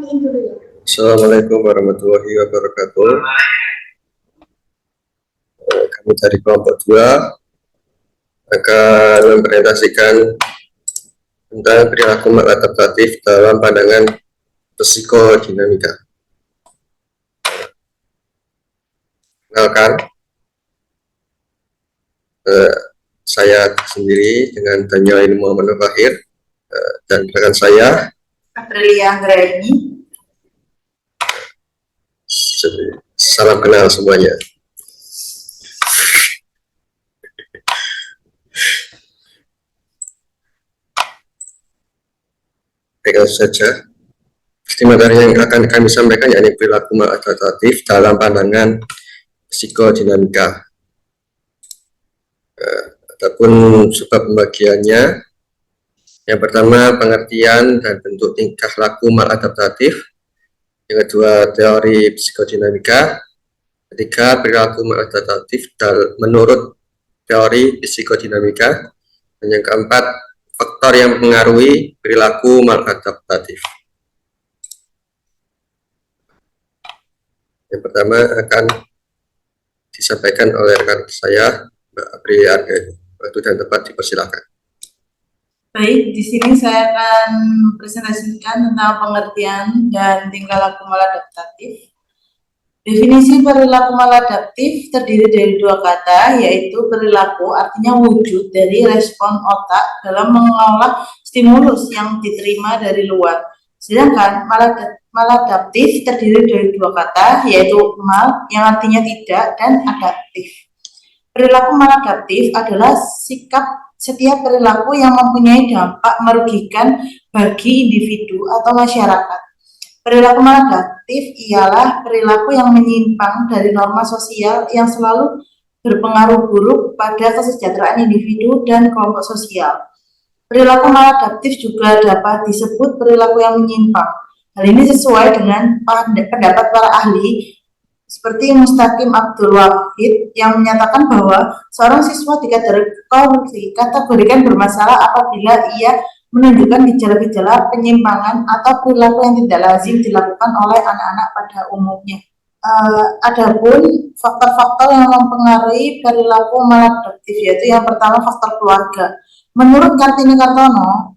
Assalamualaikum warahmatullahi wabarakatuh. Kami dari kelompok 2 akan mempresentasikan tentang perilaku maladaptatif dalam pandangan psikodinamika. Kenalkan, saya sendiri dengan Daniel Muhammad Fahir dan rekan saya Aprilia Anggraini. Salam kenal semuanya. Baik, saja. Materi yang akan kami sampaikan yakni perilaku maladaptatif dalam pandangan psikodinamika. Adapun sebab pembagiannya, yang pertama pengertian dan bentuk tingkah laku maladaptatif, yang kedua teori psikodinamika, ketiga perilaku maladaptatif menurut teori psikodinamika, dan yang keempat faktor yang mempengaruhi perilaku maladaptatif. Yang pertama akan disampaikan oleh rekan saya, Mbak Aprilia Anggraini. Waktu dan tempat dipersilakan. Baik, di sini saya akan mempresentasikan tentang pengertian dan tingkah laku maladaptatif. Definisi perilaku maladaptif terdiri dari dua kata, yaitu perilaku artinya wujud dari respon otak dalam mengolah stimulus yang diterima dari luar. Sedangkan maladaptif terdiri dari dua kata, yaitu mal yang artinya tidak dan adaptif. Perilaku maladaptif adalah setiap perilaku yang mempunyai dampak merugikan bagi individu atau masyarakat. Perilaku maladaptif ialah perilaku yang menyimpang dari norma sosial yang selalu berpengaruh buruk pada kesejahteraan individu dan kelompok sosial. Perilaku maladaptif juga dapat disebut perilaku yang menyimpang. Hal ini sesuai dengan pendapat para ahli seperti Mustaqim Abdul Wahid yang menyatakan bahwa seorang siswa dikategorikan bermasalah apabila ia menunjukkan gejala-gejala penyimpangan atau perilaku yang tidak lazim dilakukan oleh anak-anak pada umumnya. Adapun faktor-faktor yang mempengaruhi perilaku maladaptif, yaitu yang pertama faktor keluarga. Menurut Kartini Kartono,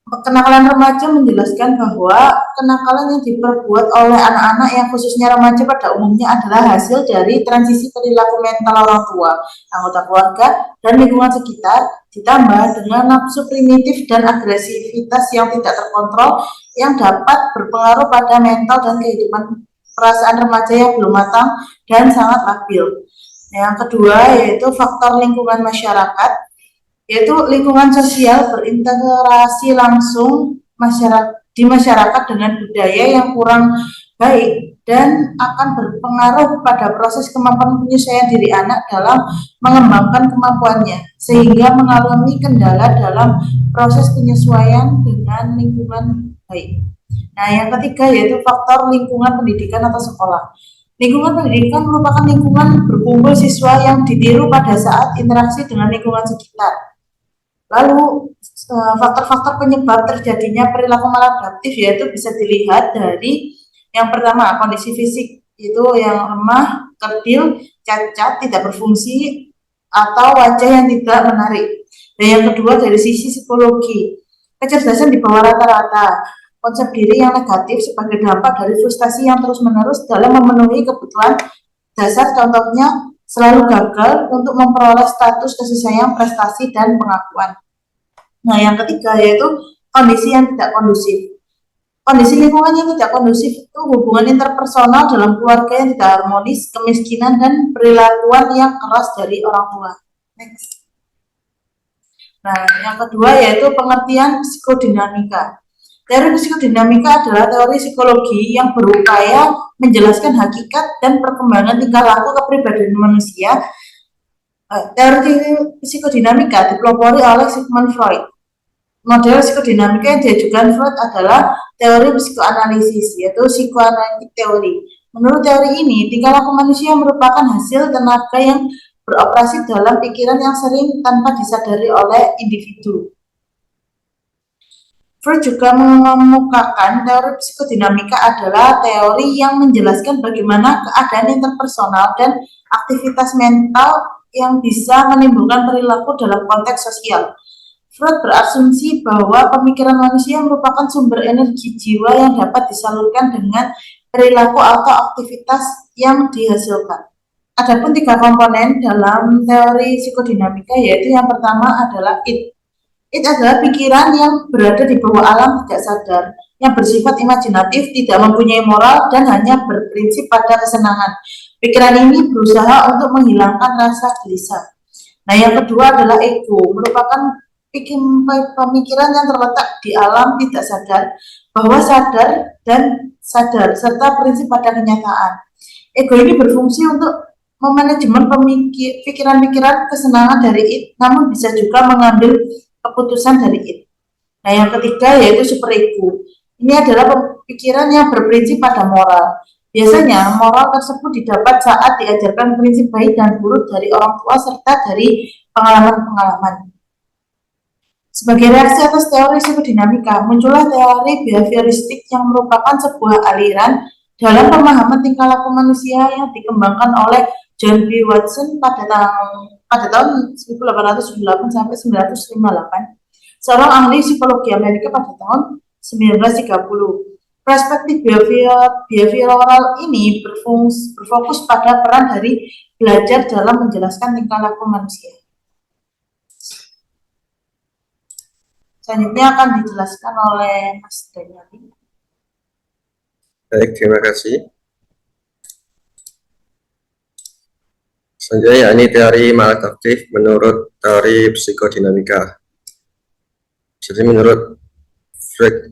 kenakalan remaja menjelaskan bahwa kenakalan yang diperbuat oleh anak-anak yang khususnya remaja pada umumnya adalah hasil dari transisi perilaku mental orang tua, anggota keluarga, dan lingkungan sekitar, ditambah dengan nafsu primitif dan agresivitas yang tidak terkontrol yang dapat berpengaruh pada mental dan kehidupan perasaan remaja yang belum matang dan sangat labil. Yang kedua yaitu faktor lingkungan masyarakat, yaitu lingkungan sosial berinteraksi langsung di masyarakat dengan budaya yang kurang baik dan akan berpengaruh pada proses kemampuan penyesuaian diri anak dalam mengembangkan kemampuannya, sehingga mengalami kendala dalam proses penyesuaian dengan lingkungan baik. Nah, yang ketiga yaitu faktor lingkungan pendidikan atau sekolah. Lingkungan pendidikan merupakan lingkungan berkumpul siswa yang ditiru pada saat interaksi dengan lingkungan sekitar. Lalu faktor-faktor penyebab terjadinya perilaku maladaptif yaitu bisa dilihat dari yang pertama kondisi fisik, itu yang lemah, kerdil, cacat, tidak berfungsi, atau wajah yang tidak menarik. Dan yang kedua dari sisi psikologi, kecerdasan di bawah rata-rata, konsep diri yang negatif sebagai dampak dari frustasi yang terus-menerus dalam memenuhi kebutuhan dasar, contohnya selalu gagal untuk memperoleh status kasih sayang, prestasi, dan pengakuan. Nah, yang ketiga yaitu kondisi yang tidak kondusif. Kondisi lingkungan yang tidak kondusif itu hubungan interpersonal dalam keluarga yang tidak harmonis, kemiskinan, dan perilakuan yang keras dari orang tua. Next. Nah, yang kedua yaitu pengertian psikodinamika. Teori psikodinamika adalah teori psikologi yang berupaya menjelaskan hakikat dan perkembangan tingkah laku kepribadian manusia. Teori psikodinamika dipelopori oleh Sigmund Freud. Model psikodinamika yang diajukan Freud adalah teori psikoanalisis, yaitu psikoanalitik teori. Menurut teori ini, tingkah laku manusia merupakan hasil tenaga yang beroperasi dalam pikiran yang sering tanpa disadari oleh individu. Freud juga mengemukakan teori psikodinamika adalah teori yang menjelaskan bagaimana keadaan interpersonal dan aktivitas mental yang bisa menimbulkan perilaku dalam konteks sosial. Freud berasumsi bahwa pemikiran manusia merupakan sumber energi jiwa yang dapat disalurkan dengan perilaku atau aktivitas yang dihasilkan. Adapun 3 komponen dalam teori psikodinamika, yaitu yang pertama adalah id. Id adalah pikiran yang berada di bawah alam tidak sadar, yang bersifat imajinatif, tidak mempunyai moral, dan hanya berprinsip pada kesenangan. Pikiran ini berusaha untuk menghilangkan rasa gelisah. Nah, yang kedua adalah ego, merupakan pemikiran yang terletak di alam tidak sadar, bahwa sadar dan sadar, serta prinsip pada kenyataan. Ego ini berfungsi untuk memanajemen pikiran-pikiran kesenangan dari id, namun bisa juga mengambil keputusan dari id. Nah, yang ketiga yaitu superego. Ini adalah pikiran yang berprinsip pada moral. Biasanya moral tersebut didapat saat diajarkan prinsip baik dan buruk dari orang tua serta dari pengalaman-pengalaman. Sebagai reaksi atas teori psikodinamika, muncullah teori behavioristik yang merupakan sebuah aliran dalam pemahaman tingkah laku manusia yang dikembangkan oleh John B. Watson pada tahun 1878 sampai 1958, seorang ahli psikologi Amerika pada tahun 1930. Perspektif behavioral ini berfokus pada peran dari belajar dalam menjelaskan tingkah laku manusia. Selanjutnya akan dijelaskan oleh Mas Daniel. Baik, terima kasih. Selanjutnya yakni teori maladaptif menurut teori psikodinamika. Jadi menurut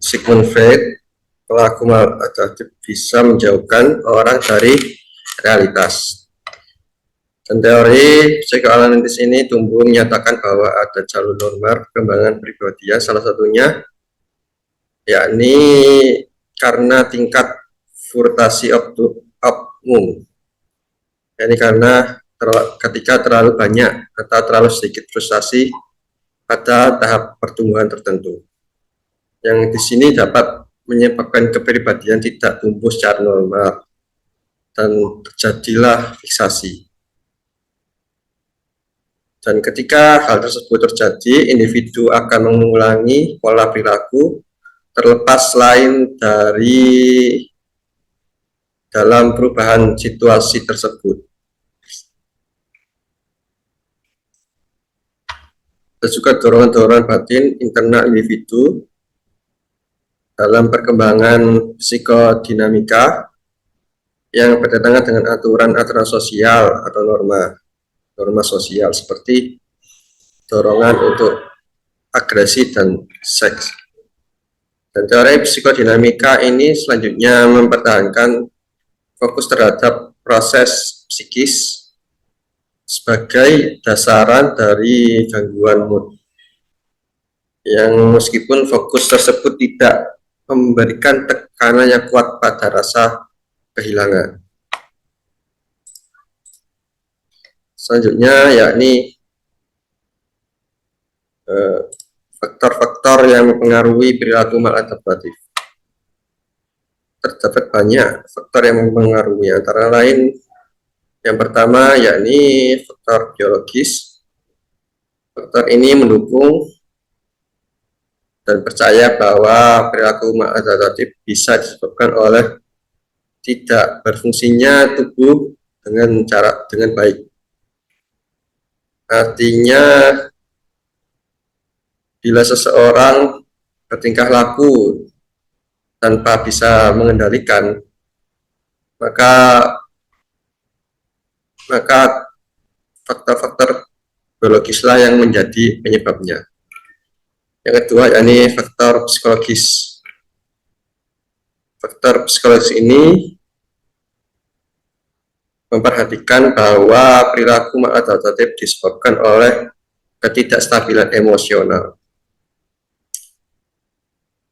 Sigmund Freud, pelaku maladaptif bisa menjauhkan orang dari realitas. Dan teori psikoanalitis ini tumbuh menyatakan bahwa ada jalur normal perkembangan pribadian, salah satunya yakni karena tingkat frustasi optimum, yakni karena ketika terlalu banyak atau terlalu sedikit frustasi pada tahap pertumbuhan tertentu, yang di sini dapat menyebabkan kepribadian tidak tumbuh secara normal dan terjadilah fiksasi. Dan ketika hal tersebut terjadi, individu akan mengulangi pola perilaku terlepas lain dari dalam perubahan situasi tersebut. Ada juga dorongan-dorongan batin internal individu dalam perkembangan psikodinamika yang bertentangan dengan aturan-aturan sosial atau norma sosial, seperti dorongan untuk agresi dan seks. Dan teori psikodinamika ini selanjutnya mempertahankan fokus terhadap proses psikis sebagai dasaran dari gangguan mood, yang meskipun fokus tersebut tidak memberikan tekanan yang kuat pada rasa kehilangan. Selanjutnya yakni faktor-faktor yang mempengaruhi perilaku maladaptif. Terdapat banyak faktor yang mempengaruhi, antara lain yang pertama yakni faktor biologis. Faktor ini mendukung dan percaya bahwa perilaku maladaptif bisa disebabkan oleh tidak berfungsinya tubuh dengan baik. Artinya, bila seseorang bertingkah laku tanpa bisa mengendalikan, maka faktor-faktor biologislah yang menjadi penyebabnya. Yang kedua, yakni faktor psikologis. Faktor psikologis ini memperhatikan bahwa perilaku maladaptif disebabkan oleh ketidakstabilan emosional,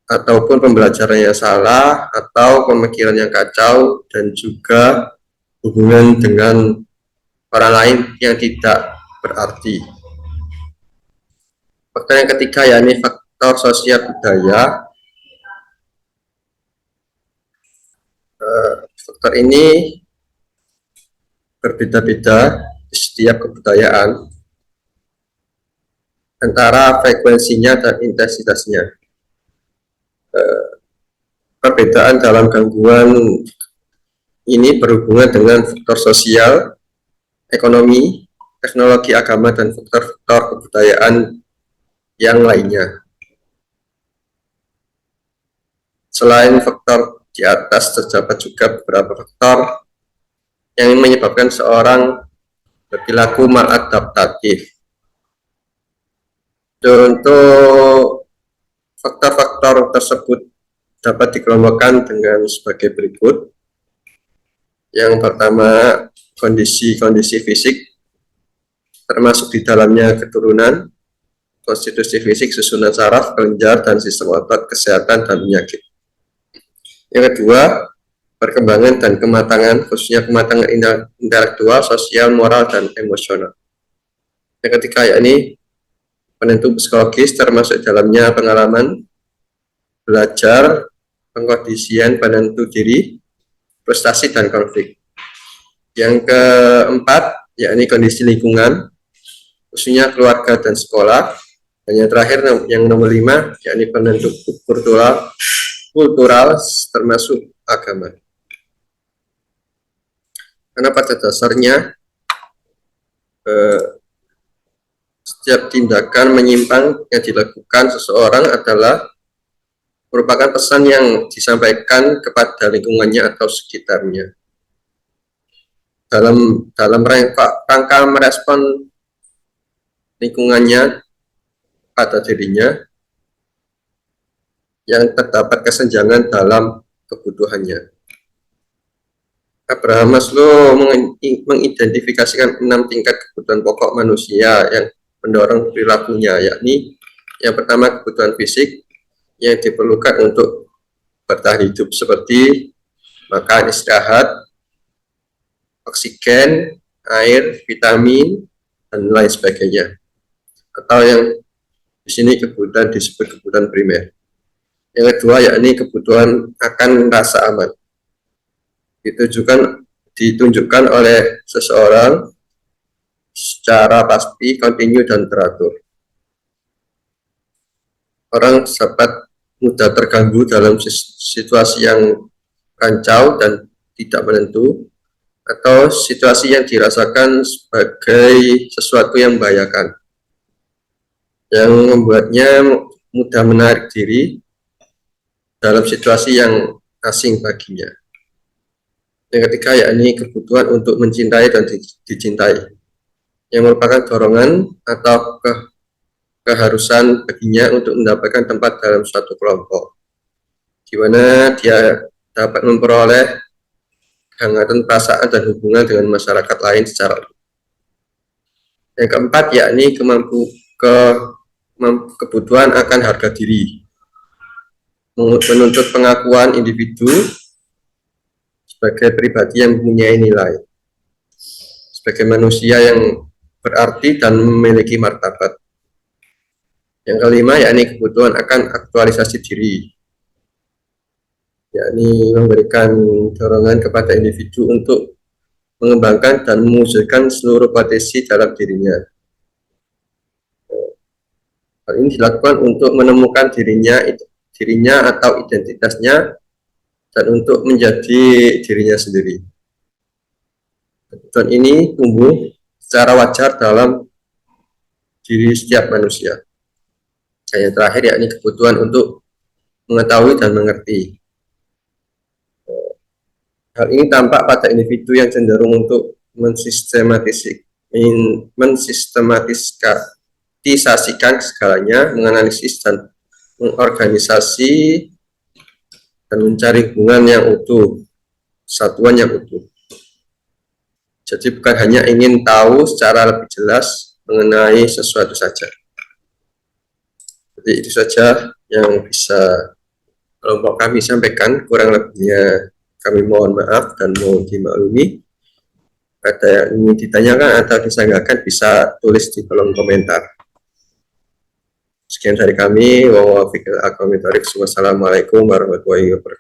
ataupun pembelajaran yang salah, atau pemikiran yang kacau, dan juga hubungan dengan orang lain yang tidak berarti. Faktor yang ketiga yakni faktor sosial budaya. Faktor ini berbeda-beda di setiap kebudayaan antara frekuensinya dan intensitasnya. Perbedaan dalam gangguan ini berhubungan dengan faktor sosial, ekonomi, teknologi, agama, dan faktor-faktor kebudayaan yang lainnya. Selain faktor di atas, terdapat juga beberapa faktor yang menyebabkan seorang berperilaku maladaptatif. Untuk faktor-faktor tersebut dapat dikelompokkan dengan sebagai berikut. Yang pertama, kondisi-kondisi fisik, termasuk di dalamnya keturunan, konstitusi fisik, susunan saraf, kelenjar, dan sistem otot, kesehatan, dan penyakit. Yang kedua, perkembangan dan kematangan, khususnya kematangan intelektual, sosial, moral, dan emosional. Yang ketiga, yakni penentu psikologis, termasuk dalamnya pengalaman, belajar, pengkondisian penentu diri, frustasi, dan konflik. Yang keempat, yakni kondisi lingkungan, khususnya keluarga dan sekolah. Dan yang terakhir, yang nomor 5, yakni penentu kultural, termasuk agama. Karena pada dasarnya setiap tindakan menyimpang yang dilakukan seseorang adalah merupakan pesan yang disampaikan kepada lingkungannya atau sekitarnya. Dalam rangka merespon lingkungannya pada dirinya yang terdapat kesenjangan dalam kebutuhannya. Abraham Maslow mengidentifikasikan 6 tingkat kebutuhan pokok manusia yang mendorong perilakunya, yakni yang pertama kebutuhan fisik yang diperlukan untuk bertahan hidup seperti makan, istirahat, oksigen, air, vitamin, dan lain sebagainya. Atau yang di sini kebutuhan disebut kebutuhan primer. Yang kedua yakni kebutuhan akan rasa aman. Ditunjukkan oleh seseorang secara pasti, kontinu, dan teratur. Orang dapat mudah terganggu dalam situasi yang rancau dan tidak menentu, atau situasi yang dirasakan sebagai sesuatu yang membahayakan, yang membuatnya mudah menarik diri dalam situasi yang asing baginya. Yang ketiga yakni kebutuhan untuk mencintai dan dicintai, yang merupakan dorongan atau keharusan baginya untuk mendapatkan tempat dalam suatu kelompok, di mana dia dapat memperoleh kehangatan perasaan dan hubungan dengan masyarakat lain secara utuh. Yang keempat yakni kebutuhan akan harga diri, menuntut pengakuan individu sebagai pribadi yang mempunyai nilai, sebagai manusia yang berarti dan memiliki martabat. Yang kelima yakni kebutuhan akan aktualisasi diri, yakni memberikan dorongan kepada individu untuk mengembangkan dan mewujudkan seluruh potensi dalam dirinya. Hal ini dilakukan untuk menemukan dirinya atau identitasnya, dan untuk menjadi dirinya sendiri. Kebutuhan ini tumbuh secara wajar dalam diri setiap manusia. Dan yang terakhir yakni kebutuhan untuk mengetahui dan mengerti. Hal ini tampak pada individu yang cenderung untuk mensistematisasikan segalanya, menganalisis dan mengorganisasi, dan mencari hubungan yang utuh, satuan yang utuh. Jadi bukan hanya ingin tahu secara lebih jelas mengenai sesuatu saja. Jadi itu saja yang bisa kelompok kami sampaikan, kurang lebihnya kami mohon maaf dan mohon dimaklumi. Ada yang ingin ditanyakan atau disanggahkan bisa tulis di kolom komentar. Sekian dari kami. Wassalamualaikum warahmatullahi wabarakatuh.